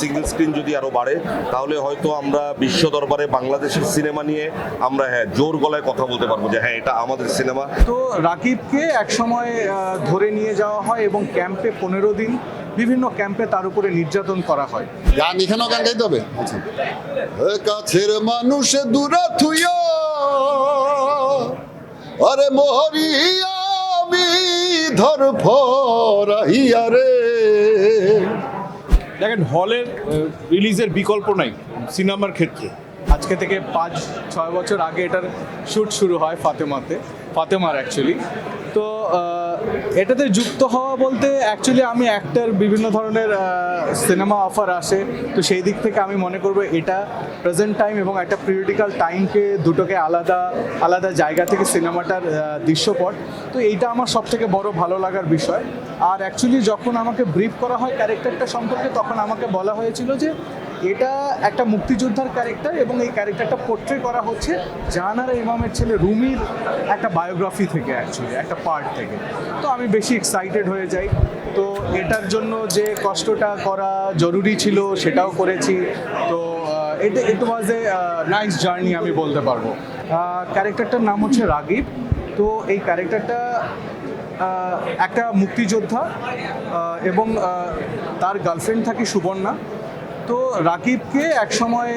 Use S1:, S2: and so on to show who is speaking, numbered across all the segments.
S1: Single screen যদি আরও বাড়ে তাহলে হয়তো আমরা বিশ্ব দরবারে বাংলাদেশের সিনেমা নিয়ে আমরা জোর গলায় কথা বলতে পারবো যে হ্যাঁ এটা আমাদের সিনেমা।
S2: তো রাকিবকে একসময় ধরে নিয়ে যাওয়া হয় এবং ক্যাম্পে 15 দিন বিভিন্ন ক্যাম্পে তার উপরে নির্যাতন করা হয়।
S3: গান এখানেও গান গাইতে হবে। কাছের মানুষ দূরে থুইয়া আরে মোহরি আমি ধর ফরাইয়া রে।
S4: দেখেন, হলের রিলিজের বিকল্প নাই সিনেমার ক্ষেত্রে।
S2: আজকে থেকে 5-6 বছর আগে এটার শ্যুট শুরু হয় ফাতেমার অ্যাকচুয়ালি। তো এটাতে যুক্ত হওয়া বলতে অ্যাকচুয়ালি আমি অ্যাক্টর বিভিন্ন ধরনের সিনেমা অফার আসে, তো সেই দিক থেকে আমি মনে করবো এটা প্রেজেন্ট টাইম এবং একটা পিরিয়ডিক্যাল টাইমকে দুটোকে আলাদা আলাদা জায়গা থেকে সিনেমাটার দৃশ্যপট, তো এইটা আমার সবথেকে বড় ভালো লাগার বিষয়। আর অ্যাকচুয়ালি যখন আমাকে ব্রিফ করা হয় ক্যারেক্টারটা সম্পর্কে, তখন আমাকে বলা হয়েছিল যে এটা একটা মুক্তিযোদ্ধার ক্যারেক্টার এবং এই ক্যারেক্টারটা পোর্ট্রে করা হচ্ছে জাহানারা ইমামের ছেলে রুমির একটা বায়োগ্রাফি থেকে, অ্যাকচুয়ালি একটা পার্ট থেকে। তো আমি বেশি এক্সাইটেড হয়ে যাই। তো এটার জন্য যে কষ্টটা করা জরুরি ছিল সেটাও করেছি। তো ইট ওয়াজ এ নাইস জার্নি আমি বলতে পারবো। ক্যারেক্টারটার নাম হচ্ছে রাগিব। তো এই ক্যারেক্টারটা একটা মুক্তিযোদ্ধা এবং তার গার্লফ্রেন্ড থাকে সুবর্ণা। তো রাকিবকে একসময়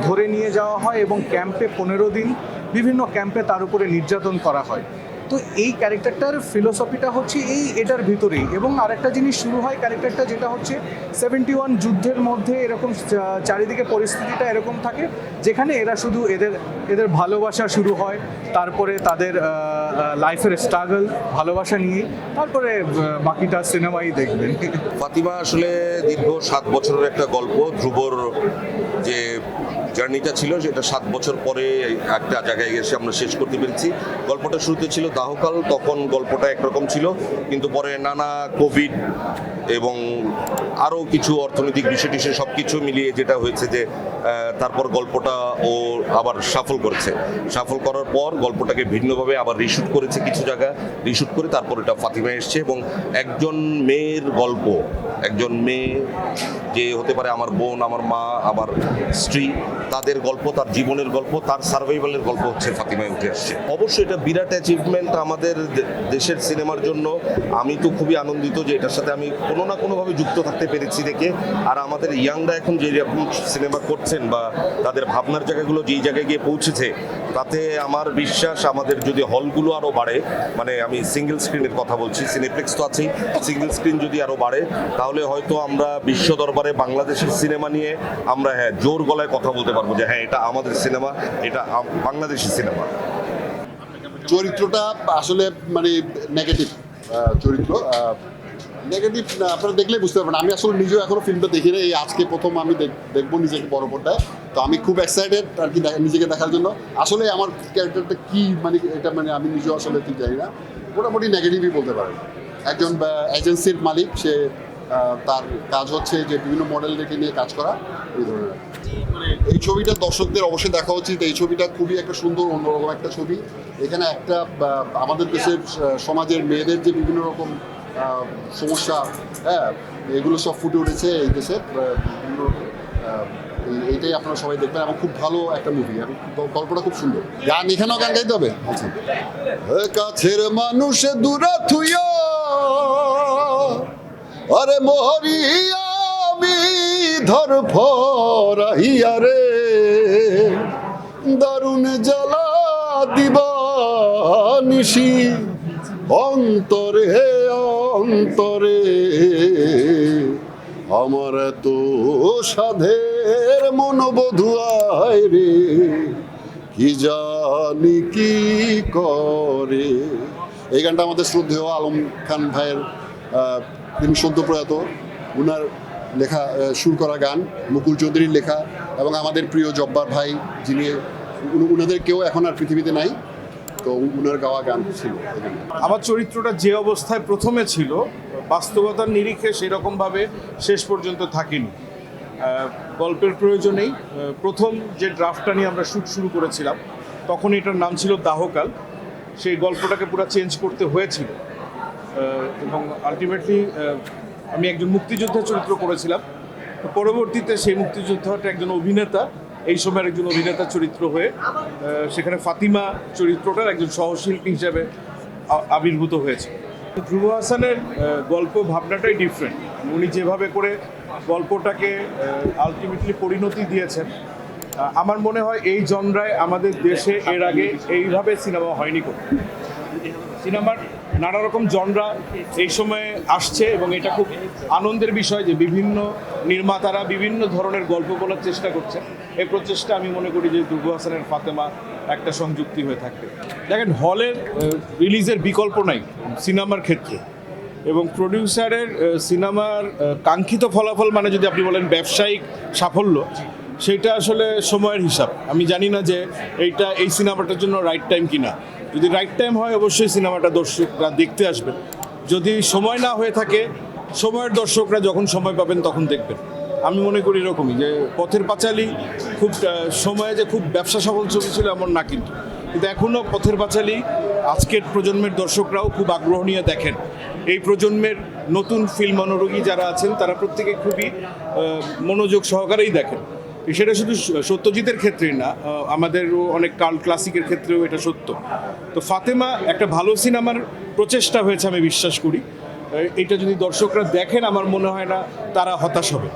S2: ধরে নিয়ে যাওয়া হয় এবং ক্যাম্পে 15 দিন বিভিন্ন ক্যাম্পে তার উপরে নির্যাতন করা হয়। তো এই ক্যারেক্টারটার ফিলোসফিটা হচ্ছে এটার ভিতরেই। এবং আরেকটা জিনিস শুরু হয় ক্যারেক্টারটা, যেটা হচ্ছে 71 যুদ্ধের মধ্যে এরকম চারিদিকে পরিস্থিতিটা এরকম থাকে যেখানে এরা শুধু এদের ভালোবাসা শুরু হয়, তারপরে তাদের লাইফের স্ট্রাগল ভালোবাসা নিয়ে, তারপরে বাকিটা সিনেমাই দেখবেন।
S1: ফাতিমা আসলে দীর্ঘ 7 বছরের একটা গল্প। ধ্রুবর যে জার্নিটা ছিল সেটা 7 বছর পরে একটা জায়গায় এসে আমরা শেষ করতে পেরেছি। গল্পটা শুরুতে ছিল দাহকাল, তখন গল্পটা একরকম ছিল, কিন্তু পরে নানা কোভিড এবং আরও কিছু অর্থনৈতিক বিষয় টিষয় সব কিছু মিলিয়ে যেটা হয়েছে যে তারপর গল্পটা ও আবার সাফল করার পর গল্পটাকে ভিন্নভাবে আবার রিশুট করেছে, কিছু জায়গা রিশুট করে তারপর এটা ফাতিমা এসছে। এবং একজন মেয়ের গল্প, একজন মেয়ে যে হতে পারে আমার বোন, আমার মা, আমার স্ত্রী, তাদের গল্প, তার জীবনের গল্প, তার সার্ভাইভালের গল্প হচ্ছে ফাতিমায় উঠে আসছে। অবশ্যই এটা বিরাট অ্যাচিভমেন্ট আমাদের দেশের সিনেমার জন্য। আমি তো খুবই আনন্দিত যে এটার সাথে আমি কোনো না কোনোভাবে যুক্ত থাকতে পেরেছি দেখে। আর আমাদের ইয়াংরা এখন যে রকম সিনেমা করছেন বা তাদের ভাবনার জায়গাগুলো যেই জায়গায় গিয়ে পৌঁছেছে, তাতে আমার বিশ্বাস আমাদের যদি হলগুলো আরও বাড়ে, মানে আমি সিঙ্গেল স্ক্রিনের কথা বলছি, সিনেপ্লেক্স তো আছেই, সিঙ্গেল স্ক্রিন যদি আরও বাড়ে তাহলে হয়তো আমরা বিশ্ব দরবারে বাংলাদেশের সিনেমা নিয়ে আমরা জোর গলায় কথা বলতে পারবো যে হ্যাঁ এটা আমাদের সিনেমা, এটা বাংলাদেশি সিনেমা।
S3: চরিত্রটা আসলে মানে নেগেটিভ চরিত্র, নেগেটিভ আপনারা দেখলেই বুঝতে পারবেন। আমি আসলে নিজেও এখনো ফিল্মটা দেখি না, এই আজকে প্রথম আমি দেখবো নিজেকে বড় পর্দায়। তো আমি খুব এক্সাইটেড আর কি নিজেকে দেখার জন্য। আসলে আমার ক্যারেক্টারটা কি মানে এটা মানে আমি নিজেও আসলে ঠিক জানি না, মোটামুটি নেগেটিভই বলতে পারেন। একজন এজেন্সির মালিক, সে তার কাজ হচ্ছে যে বিভিন্ন মডেলদেরকে নিয়ে কাজ করা, এই ধরনের। এই ছবিটা দর্শকদের অবশ্যই দেখা উচিত। এই ছবিটা খুবই একটা সুন্দর অন্যরকম একটা ছবি। এখানে একটা আমাদের দেশের সমাজের মেয়েদের যে বিভিন্ন রকম সমস্যা, হ্যাঁ, এগুলো সব ফুটে উঠেছে এই দেশে বিভিন্ন। এইটাই আপনারা সবাই দেখবেন এবং খুব ভালো একটা মুভি এবং গল্পটা খুব সুন্দর। গান এখানেও গান গাইতে হবে। কাছের মানুষ দূরে থুইয়া আরে মোহরি আমি ধর ফরাইয়া রে। দারুণ জ্বালা দিবা নিশি অন্তরে অন্তরে, আমার তো সাধের মনোবধুয়ায় রে, কি জানি কি করে। এই গানটা আমাদের শ্রদ্ধেয় আলম খান ভাইয়ের, তিনি সদ্য প্রয়াত, উনার লেখা সুর করা গান, মুকুল চৌধুরীর লেখা, এবং আমাদের প্রিয় জব্বার ভাই যিনি, উনাদের কেউ এখন আর পৃথিবীতে নাই, তো উনার গাওয়া গান ছিল।
S4: আমার চরিত্রটা যে অবস্থায় প্রথমে ছিল বাস্তবতার নিরিখে সেরকমভাবে শেষ পর্যন্ত থাকেনি। গল্পের প্রয়োজনেই প্রথম যে ড্রাফটটা নিয়ে আমরা শ্যুট শুরু করেছিলাম তখন এটার নাম ছিল দাহকাল। সেই গল্পটাকে পুরো চেঞ্জ করতে হয়েছিল এবং আলটিমেটলি আমি একজন মুক্তিযোদ্ধা চরিত্র করেছিলাম। পরবর্তীতে সেই মুক্তিযোদ্ধাটা একজন অভিনেতা, এই সময়ের একজন অভিনেতা চরিত্র হয়ে সেখানে ফাতিমা চরিত্রটার একজন সহশিল্পী হিসেবে আবির্ভূত হয়েছে। ধ্রুব হাসানের গল্প ভাবনাটাই ডিফারেন্ট। উনি যেভাবে করে গল্পটাকে আলটিমেটলি পরিণতি দিয়েছেন, আমার মনে হয় এই জনরায় আমাদের দেশে এর আগে এইভাবে সিনেমা হয়নি কোনো। সিনেমার নানা রকম জনরা এই সময়ে আসছে এবং এটা খুব আনন্দের বিষয় যে বিভিন্ন নির্মাতারা বিভিন্ন ধরনের গল্প বলার চেষ্টা করছে। এই প্রচেষ্টা আমি মনে করি যে ধ্রুব হাসানের ফাতেমা একটা সংযুক্তি হয়ে থাকবে। দেখেন, হলের রিলিজের বিকল্প নাই সিনেমার ক্ষেত্রে, এবং প্রডিউসারের সিনেমার কাঙ্ক্ষিত ফলাফল মানে যদি আপনি বলেন ব্যবসায়িক সাফল্য, সেটা আসলে সময়ের হিসাব। আমি জানি না যে এই সিনেমাটার জন্য রাইট টাইম কিনা। যদি রাইট টাইম হয় অবশ্যই সিনেমাটা দর্শকরা দেখতে আসবেন। যদি সময় না হয়ে থাকে, সময়ের দর্শকরা যখন সময় পাবেন তখন দেখবেন। আমি মনে করি এরকমই যে পথের পাঁচালী খুব সময়ে যে খুব ব্যবসা সফল ছবি ছিল এমন না, কিন্তু এখনও পথের পাঁচালী আজকের প্রজন্মের দর্শকরাও খুব আগ্রহ নিয়ে দেখেন। এই প্রজন্মের নতুন ফিল্ম অনুরাগী যারা আছেন তারা প্রত্যেকে খুবই মনোযোগ সহকারেই দেখেন। সেটা শুধু সত্যজিতের ক্ষেত্রেই না, আমাদেরও অনেক কাল্ট ক্লাসিকের ক্ষেত্রেও এটা সত্য। তো ফাতেমা একটা ভালো সিনেমার প্রচেষ্টা হয়েছে আমি বিশ্বাস করি। এটা যদি দর্শকরা দেখেন, আমার মনে হয় না তারা হতাশ হবে।